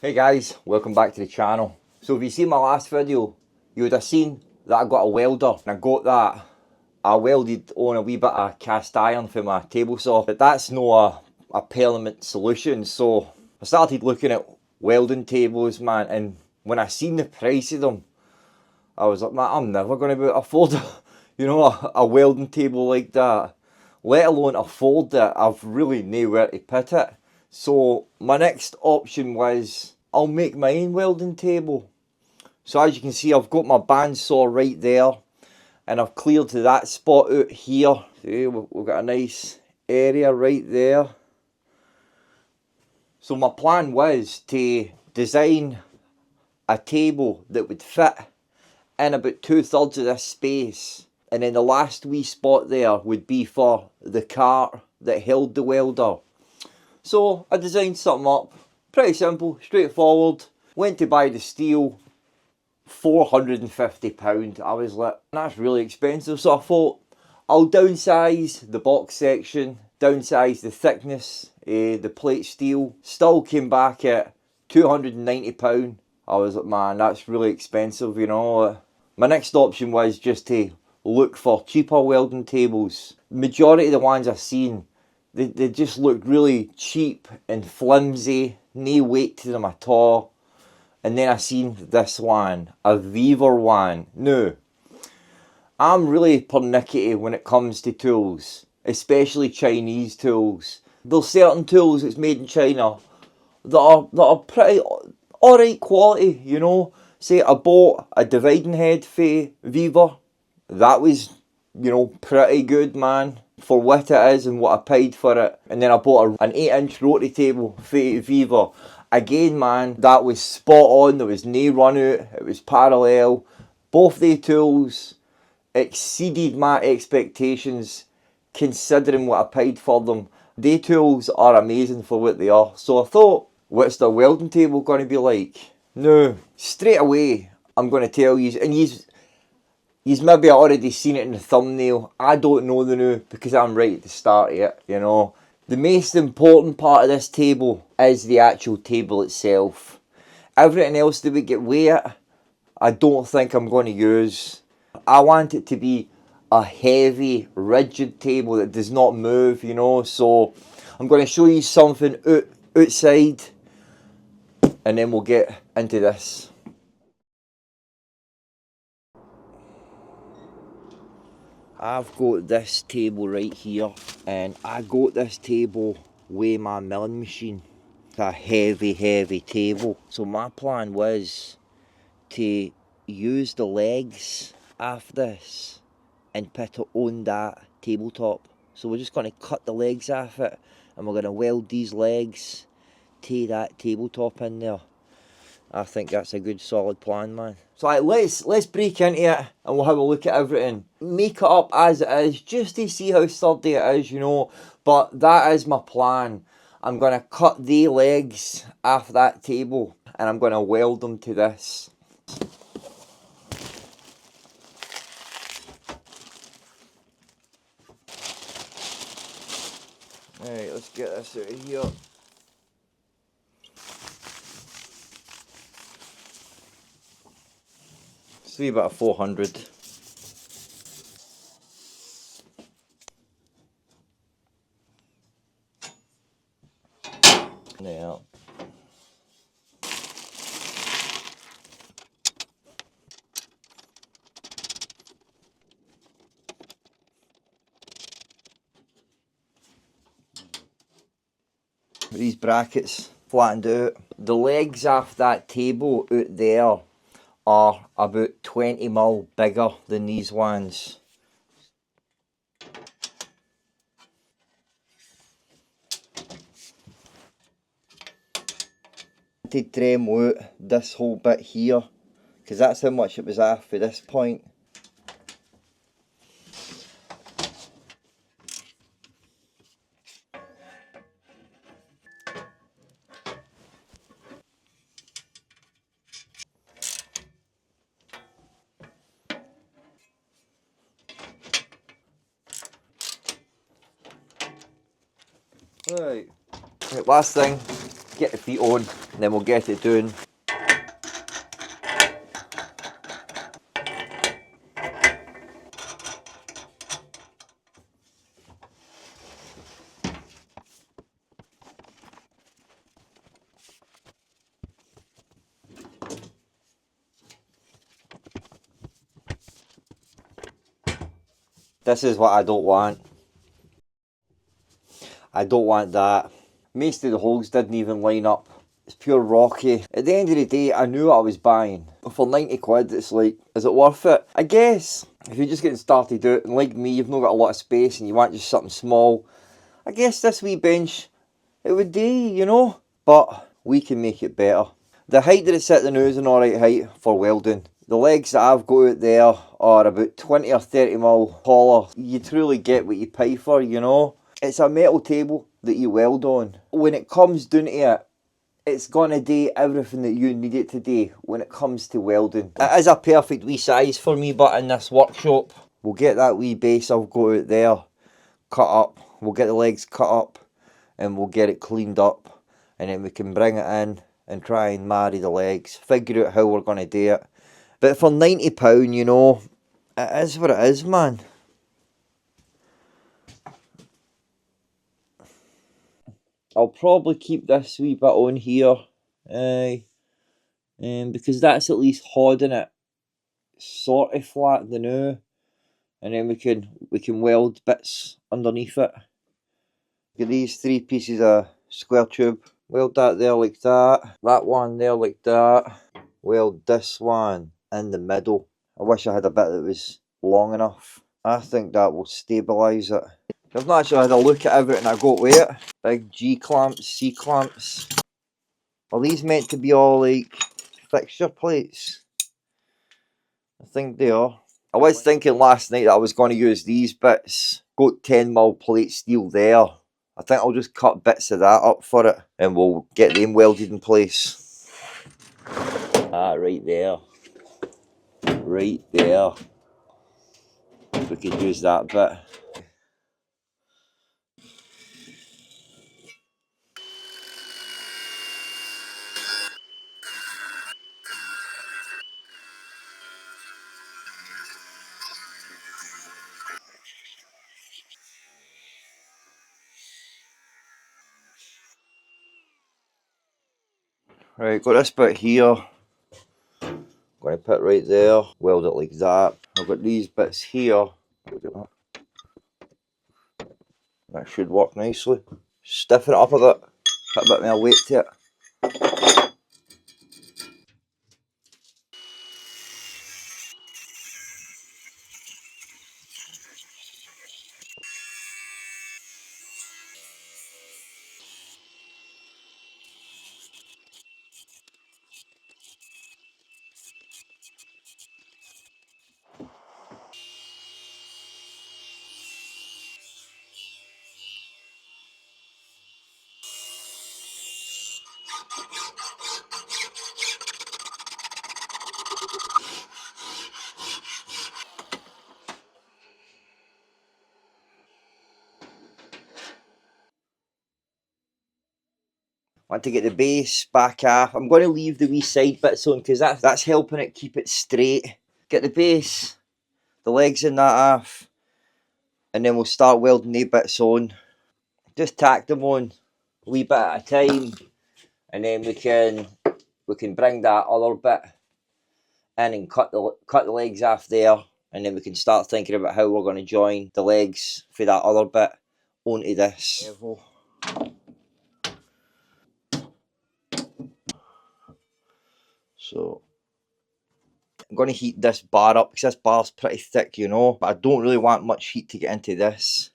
Hey guys, welcome back to the channel. So if you seen my last video, you would have seen that I got a welder, and I got that. I welded on a wee bit of cast iron for my table saw, but that's not a permanent solution. So I started looking at welding tables, man, and when I seen the price of them, I was like, man, I'm never going to afford a welding table like that, let alone afford it. I've really nowhere to put it. So my next option was, I'll make my own welding table. So as you can see, I've got my bandsaw right there, and I've cleared that spot out here. See, we've got a nice area right there. So my plan was to design a table that would fit in about 2/3 of this space, and then the last wee spot there would be for the cart that held the welder. So I designed something up, pretty simple, straightforward. Went to buy the steel, £450. I was like, that's really expensive. So I thought, I'll downsize the box section, downsize the thickness, the plate steel. Still came back at £290. I was like, man, that's really expensive, you know. My next option was just to look for cheaper welding tables. Majority of the ones I've seen, they just look really cheap and flimsy, no weight to them at all. And then I seen this one, a VEVOR one. Now, I'm really pernickety when it comes to tools, especially Chinese tools. There's certain tools that's made in China that are pretty alright quality, you know. Say I bought a dividing head for VEVOR. That was, you know, pretty good, man, for what it is and what I paid for it. And then I bought an 8-inch rotary table for VEVOR. Again, man, that was spot on. There was no run out. It was parallel. Both the tools exceeded my expectations considering what I paid for them. The tools are amazing for what they are. So I thought, what's the welding table going to be like? Now, straight away, I'm going to tell you, and you've maybe already seen it in the thumbnail. I don't know the new because I'm right at the start of it, you know. The most important part of this table is the actual table itself. Everything else that we get with it, I don't think I'm going to use. I want it to be a heavy, rigid table that does not move, you know. So I'm going to show you something outside, and then we'll get into this. I've got this table right here, and I got this table with my milling machine. It's a heavy table. So my plan was to use the legs of this and put it on that tabletop. So we're just going to cut the legs off it, and we're going to weld these legs to that tabletop in there. I think that's a good solid plan, man. So let's break into it and we'll have a look at everything. Make it up as it is, just to see how sturdy it is, you know. But that is my plan. I'm going to cut the legs off that table and I'm going to weld them to this. Alright, let's get this out of here. It's about 400. Yeah. These brackets flattened out. The legs off that table out there are about 20mm bigger than these ones. To trim out this whole bit here, because that's how much it was off at this point. Right, last thing, get the feet on. and then we'll get it doing. This is what I don't want. I don't want that. Most of the holes didn't even line up. It's pure rocky. At the end of the day, I knew what I was buying. For 90 quid, it's like, is it worth it? I guess, if you're just getting started out, and like me, you've not got a lot of space and you want just something small, I guess this wee bench, it would do, you know? But we can make it better. The height that it's at the now is an alright height for welding. The legs that I've got out there are about 20 or 30 mil taller. You truly get what you pay for, you know? It's a metal table that you weld on. When it comes down to it, it's going to do everything that you need it to do when it comes to welding. It is a perfect wee size for me, but in this workshop, we'll get that wee base I've got out there cut up. We'll get the legs cut up and we'll get it cleaned up. And then we can bring it in and try and marry the legs. Figure out how we're going to do it. But for £90, you know, it is what it is, man. I'll probably keep this wee bit on here, because that's at least holding it sort of flat the now, and then we can weld bits underneath it. Get these 3 pieces of square tube. Weld that there like that. That one there like that. Weld this one in the middle. I wish I had a bit that was long enough. I think that will stabilise it. I've not actually had a look at everything I got with it. Big G clamps, C clamps. Are these meant to be all like fixture plates? I think they are. I was thinking last night that I was going to use these bits. Got 10mm plate steel there. I think I'll just cut bits of that up for it and we'll get them welded in place. Ah, right there. Right there. We could use that bit. Right, got this bit here. Going to put right there, weld it like that. I've got these bits here. That should work nicely. Stiffen it up a bit, put a bit more weight to it. Want to get the base back off. I'm going to leave the wee side bits on because that's helping it keep it straight. Get the base, the legs in that off, and then we'll start welding the bits on. Just tack them on a wee bit at a time, and then we can bring that other bit in and cut the legs off there, and then we can start thinking about how we're going to join the legs for that other bit onto this. So I'm going to heat this bar up because this bar's pretty thick, you know, but I don't really want much heat to get into this.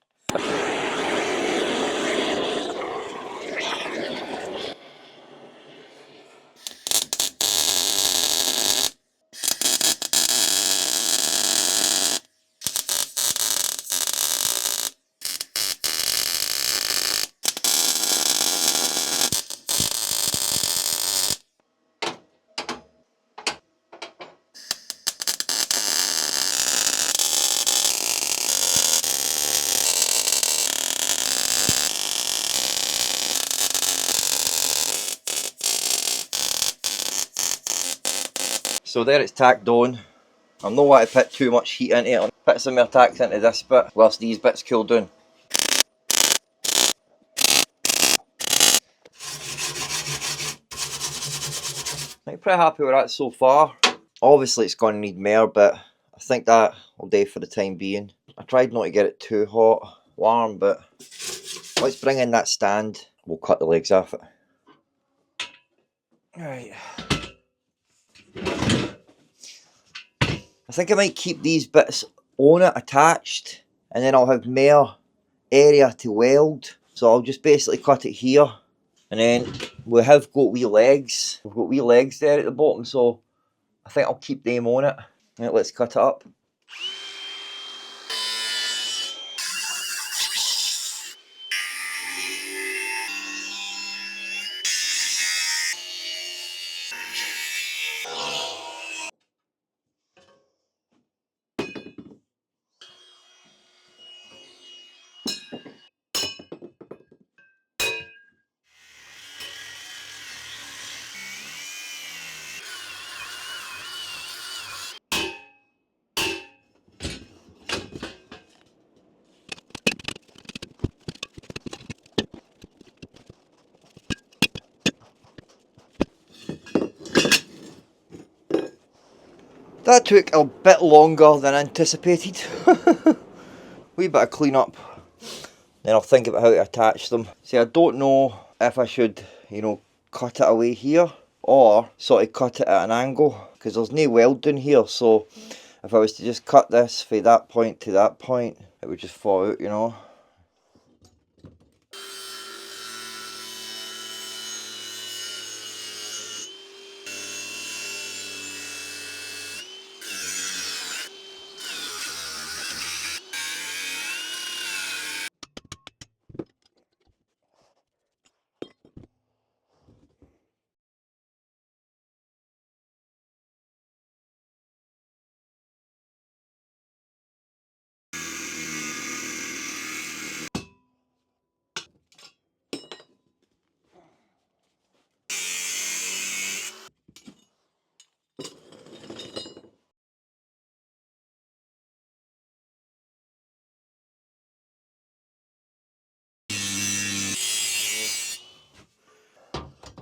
So there it's tacked on. I'm not want to put too much heat into it. I'll put some more tacks into this bit whilst these bits cool down. I'm pretty happy with that so far. Obviously it's going to need more, but I think that will do for the time being. I tried not to get it too hot, warm, but let's bring in that stand. We'll cut the legs off it. Right. I think I might keep these bits on it attached, and then I'll have more area to weld. So I'll just basically cut it here, and then we have got wee legs. We've got wee legs there at the bottom, so I think I'll keep them on it. Right, let's cut it up. That took a bit longer than anticipated. Wee bit of clean up, then I'll think about how to attach them. See, I don't know if I should, you know, cut it away here or sort of cut it at an angle, because there's no welding here, so if I was to just cut this from that point to that point, it would just fall out, you know.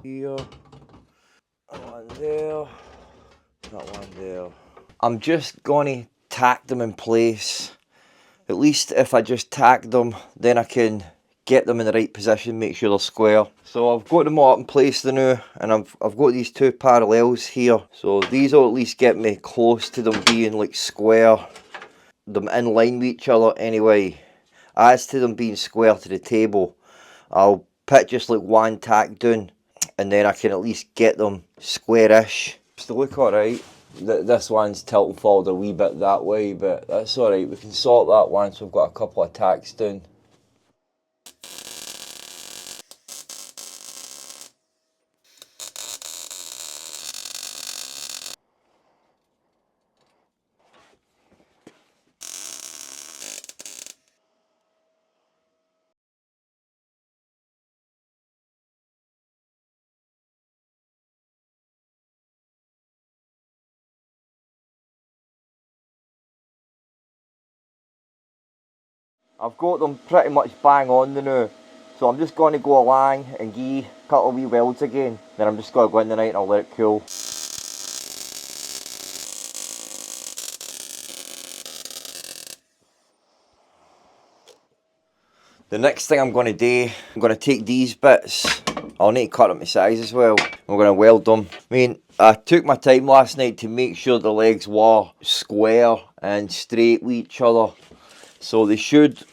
Here, that one there, that one there. I'm just going to tack them in place. At least if I just tack them, then I can get them in the right position, make sure they're square. So I've got them all up in place now, and I've got these two parallels here. So these will at least get me close to them being like square, them in line with each other anyway. As to them being square to the table, I'll put just like one tack down, and then I can at least get them square-ish. They look alright. This one's tilting forward a wee bit that way, but that's alright. We can sort that once we've got a couple of tacks down. I've got them pretty much bang on now, so I'm just going to go along and give a couple of wee welds again. Then I'm just going to go in the night and I'll let it cool. The next thing I'm going to do, I'm going to take these bits. I'll need to cut them to size as well. I'm going to weld them. I mean, I took my time last night to make sure the legs were square and straight with each other, so they should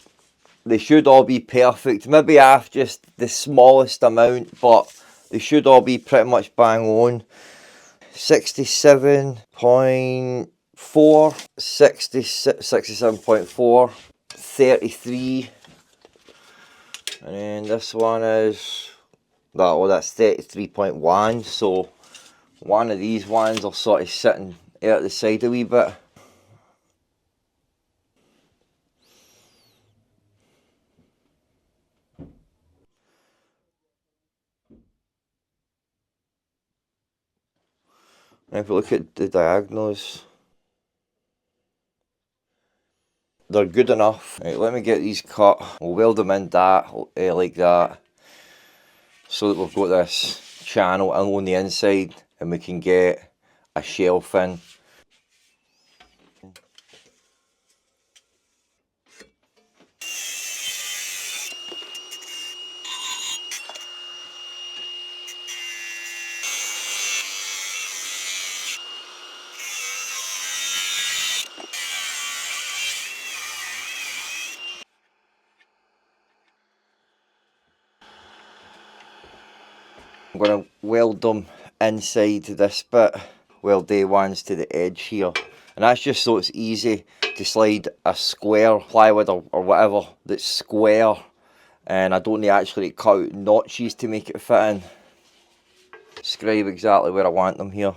all be perfect. Maybe half just the smallest amount, but they should all be pretty much bang on. 67.4, 67.4, 33, and then this one is that. Well, that's 33.1. So one of these ones are sort of sitting out the side a wee bit. If we look at the diagonals, they're good enough. Right, let me get these cut. We'll weld them in that, like that, so that we've got this channel on the inside and we can get a shelf in. I'm going to weld them inside this bit, weld the ones to the edge here, and that's just so it's easy to slide a square plywood or whatever that's square, and I don't need actually cut out notches to make it fit in. Scribe exactly where I want them here.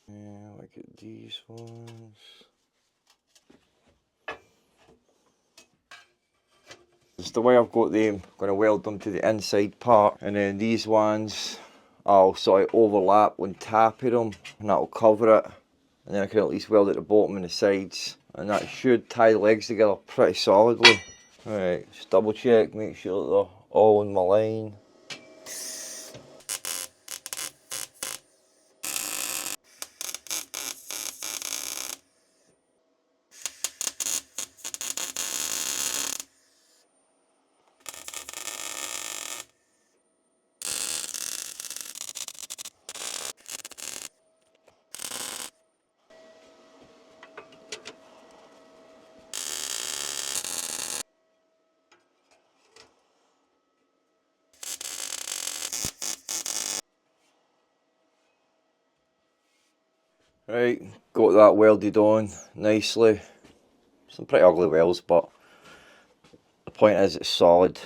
Yeah, look at these ones. Just the way I've got them, I'm going to weld them to the inside part, and then these ones I'll sort of overlap on top of them, and that'll cover it, and then I can at least weld at the bottom and the sides, and that should tie the legs together pretty solidly. Alright, just double check, make sure that they're all on my line. Right, got that welded on nicely. Some pretty ugly welds, but the point is it's solid.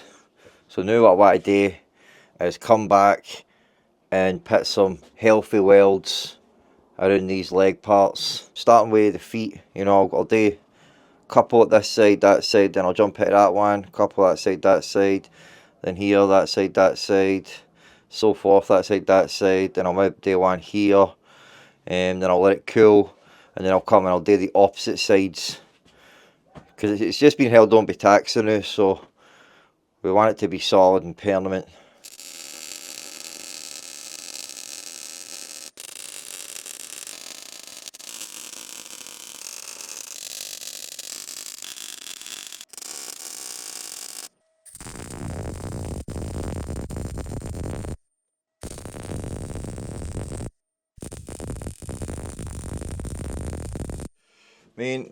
So now what I want to do is come back and put some healthy welds around these leg parts, starting with the feet. You know, I'll do a couple at this side, that side, then I'll jump into that one, couple that side, then here, that side, so forth, that side, then I'll maybe do one here, and then I'll let it cool, and then I'll come and I'll do the opposite sides, because it's just been held on by taxer now, so we want it to be solid and permanent.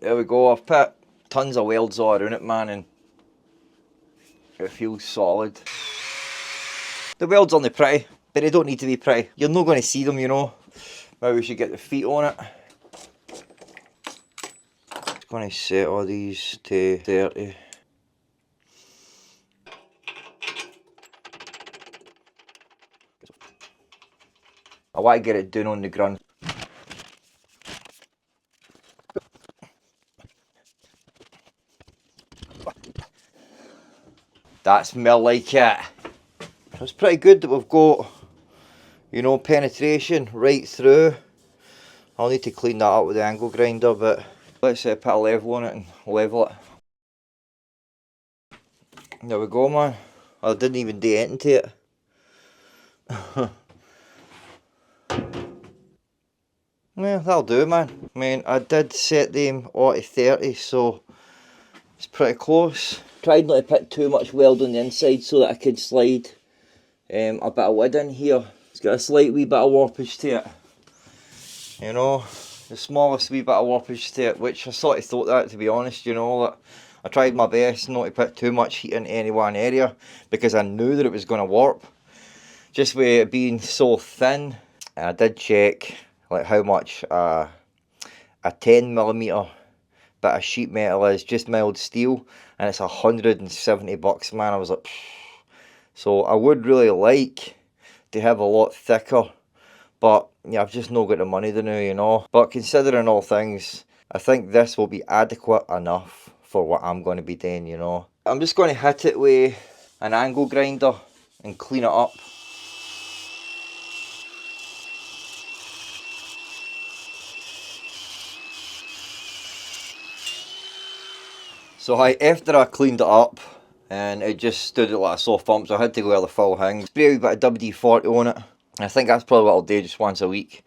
There we go, I've put tons of welds all around it, man, and it feels solid. The welds aren't pretty, but they don't need to be pretty. You're not going to see them, you know. Maybe we should get the feet on it. Just going to set all these to 30. I want to get it down on the ground. That's more like it. It's pretty good that we've got, you know, penetration right through. I'll need to clean that up with the angle grinder, but let's put a level on it and level it. There we go, man. I didn't even do anything to it. Yeah, that'll do, man. I mean, I did set them all to 30, so it's pretty close. Tried not to put too much weld on the inside so that I could slide a bit of wood in here. It's got a slight wee bit of warpage to it. You know, the smallest wee bit of warpage to it, which I sort of thought that, to be honest, you know. That I tried my best not to put too much heat in any one area because I knew that it was going to warp. Just with it being so thin. And I did check like how much a 10mm bit of sheet metal is, just mild steel, and it's $170, man. I was like, pfft. So I would really like to have a lot thicker, but yeah, I've just not got the money to now, you know. But considering all things, I think this will be adequate enough for what I'm going to be doing, you know. I'm just going to hit it with an angle grinder and clean it up. So after I cleaned it up, and it just stood it like a sore thump, so I had to go with the full hang. Spray a wee bit of WD-40 on it. I think that's probably what I'll do just once a week.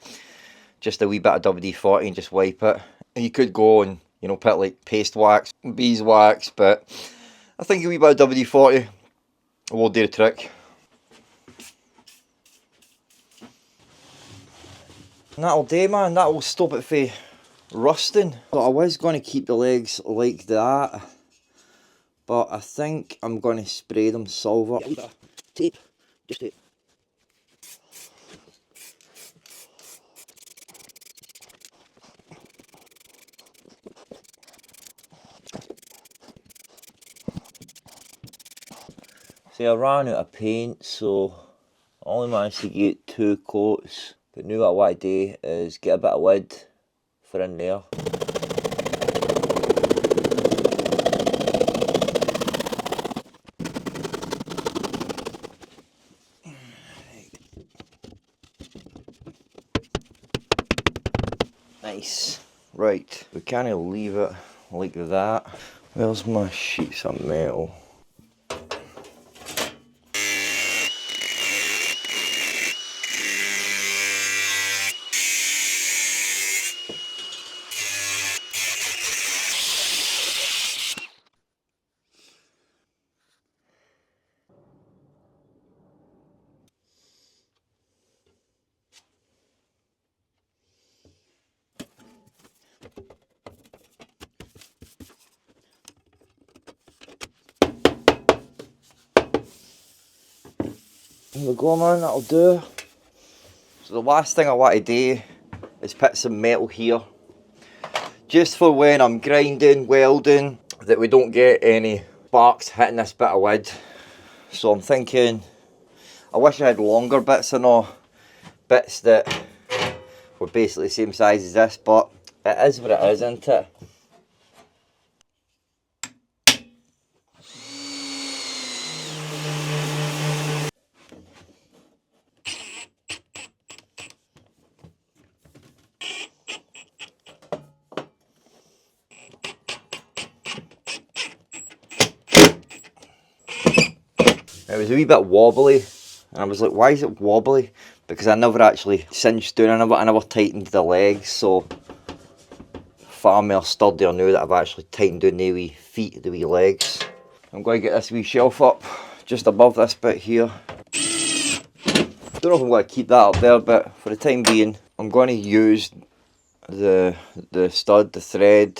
Just a wee bit of WD-40 and just wipe it. And you could go and, you know, put like paste wax, beeswax, but I think a wee bit of WD-40 will do the trick. And that'll do, man. That will stop it from rusting. So I was going to keep the legs like that, but I think I'm going to spray them silver. Tape, just tape. See, I ran out of paint, so I only managed to get 2 coats. But now what I want to do is get a bit of wood for in there. Nice. Right, we can't leave it like that. Where's my sheets of metal? There we go, man, that'll do. So the last thing I want to do is put some metal here. Just for when I'm grinding, welding, that we don't get any sparks hitting this bit of wood. So I'm thinking, I wish I had longer bits and all, bits that were basically the same size as this, but it is what it is, isn't it? It was a wee bit wobbly, and I was like, why is it wobbly? Because I never actually cinched down, I never tightened the legs, so far more sturdier now that I've actually tightened down the wee feet, the wee legs. I'm going to get this wee shelf up, just above this bit here. Don't know if I'm going to keep that up there, but for the time being, I'm going to use the stud, the thread,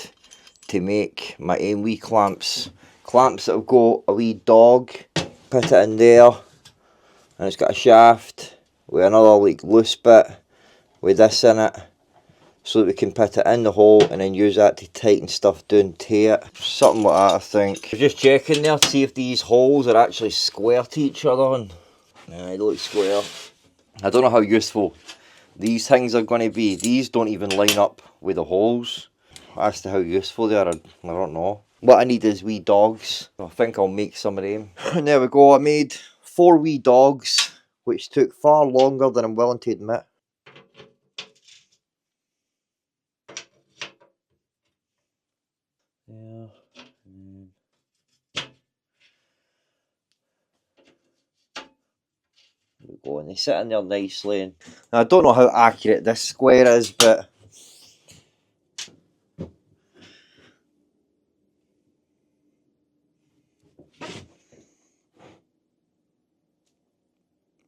to make my own wee clamps. Clamps that have got a wee dog. Put it in there, and it's got a shaft with another like loose bit with this in it, so that we can put it in the hole and then use that to tighten stuff down to it. Something like that, I think. I'm just checking there to see if these holes are actually square to each other, and they look square. I don't know how useful these things are going to be. These don't even line up with the holes. As to how useful they are, I don't know. What I need is wee dogs. I think I'll make some of them. And there we go, I made 4 wee dogs, which took far longer than I'm willing to admit. There. There we go, and they sit in there nicely. And I don't know how accurate this square is, but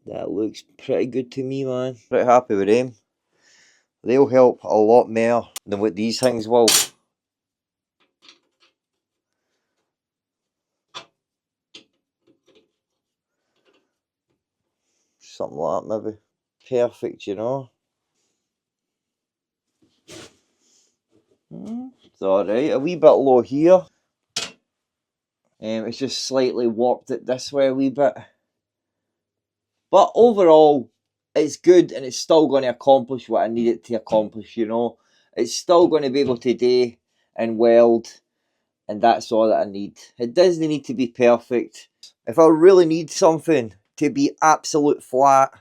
that looks pretty good to me, man. Pretty happy with them. They'll help a lot more than what these things will. Something like that, maybe. Perfect, you know. It's alright. A wee bit low here. It's just slightly warped it this way a wee bit. But overall, it's good, and it's still going to accomplish what I need it to accomplish, you know. It's still going to be able to do and weld, and that's all that I need. It doesn't need to be perfect. If I really need something to be absolute flat,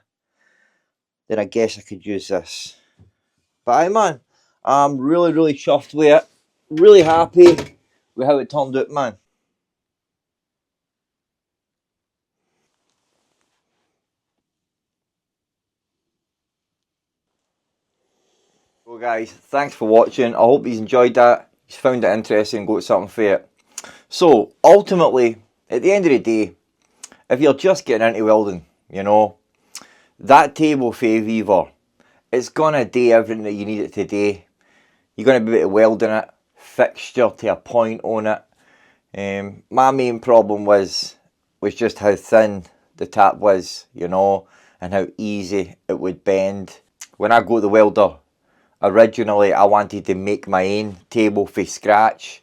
then I guess I could use this. But aye man, I'm really chuffed with it. Really happy with how it turned out, man. So guys, thanks for watching. I hope you enjoyed that. You found it interesting and got something for it. So ultimately, at the end of the day, if you're just getting into welding, you know, that table for VEVOR, it's gonna do everything that you need it to do. You're gonna be able to weld in it, fixture to a point on it. My main problem was just how thin the tap was, you know, and how easy it would bend. When I go to the welder, originally I wanted to make my own table from scratch,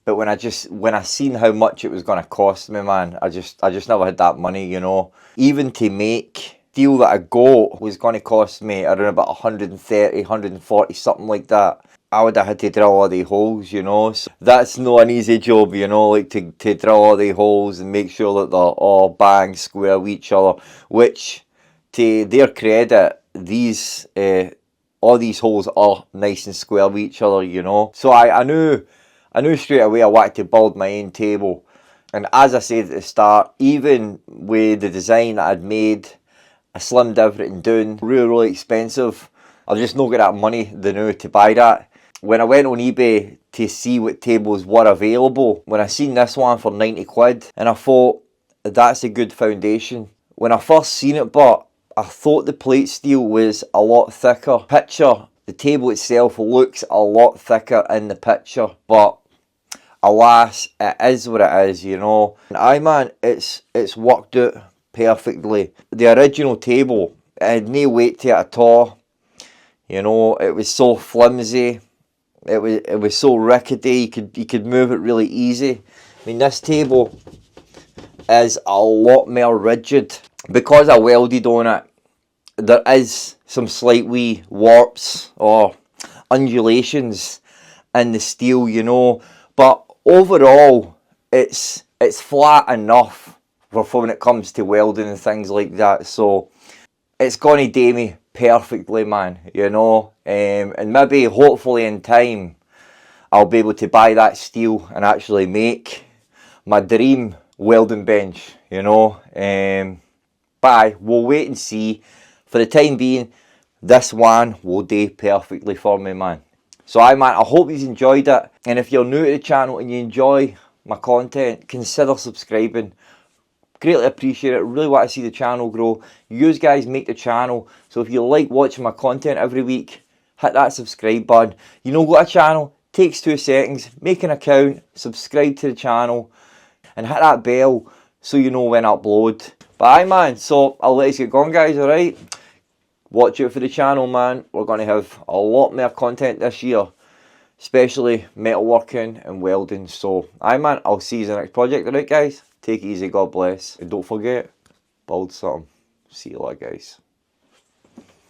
but when I seen how much it was going to cost me, man, I just never had that money, you know. Even to make steel that I got was going to cost me around about 130, 140, something like that. I would have had to drill all the holes, you know. So that's not an easy job, you know, like to drill all the holes and make sure that they're all bang square with each other. Which, to their credit, these all these holes are nice and square with each other, you know. So I knew straight away I wanted to build my own table. And as I said at the start, even with the design that I'd made, I slimmed everything down. Really expensive. I've just not got that money now to buy that. When I went on eBay to see what tables were available, when I seen this one for 90 quid, and I thought, that's a good foundation. When I first seen it, but I thought the plate steel was a lot thicker. Picture, the table itself looks a lot thicker in the picture, but alas, it is what it is, you know. And aye man, it's worked out perfectly. The original table, it had no weight to it at all. You know, it was so flimsy. It was so rickety. You could move it really easy. I mean, this table is a lot more rigid. Because I welded on it, there is some slight wee warps or undulations in the steel, you know. But overall, it's flat enough for when it comes to welding and things like that. So it's going to do me perfectly, man, you know. And maybe, hopefully in time, I'll be able to buy that steel and actually make my dream welding bench, you know. But aye, we'll wait and see. For the time being, this one will do perfectly for me, man. So aye man, I hope you enjoyed it. And if you're new to the channel and you enjoy my content, consider subscribing. Greatly appreciate it. Really want to see the channel grow. You guys make the channel. So if you like watching my content every week, hit that subscribe button. You know, go to a channel, takes 2 seconds, make an account, subscribe to the channel, and hit that bell so you know when I upload. But aye man, so I'll let you get going guys, alright? Watch out for the channel, man. We're going to have a lot more content this year, especially metalworking and welding. So aye man, I'll see you in the next project, alright guys? Take it easy, God bless. And don't forget, build something. See you later guys.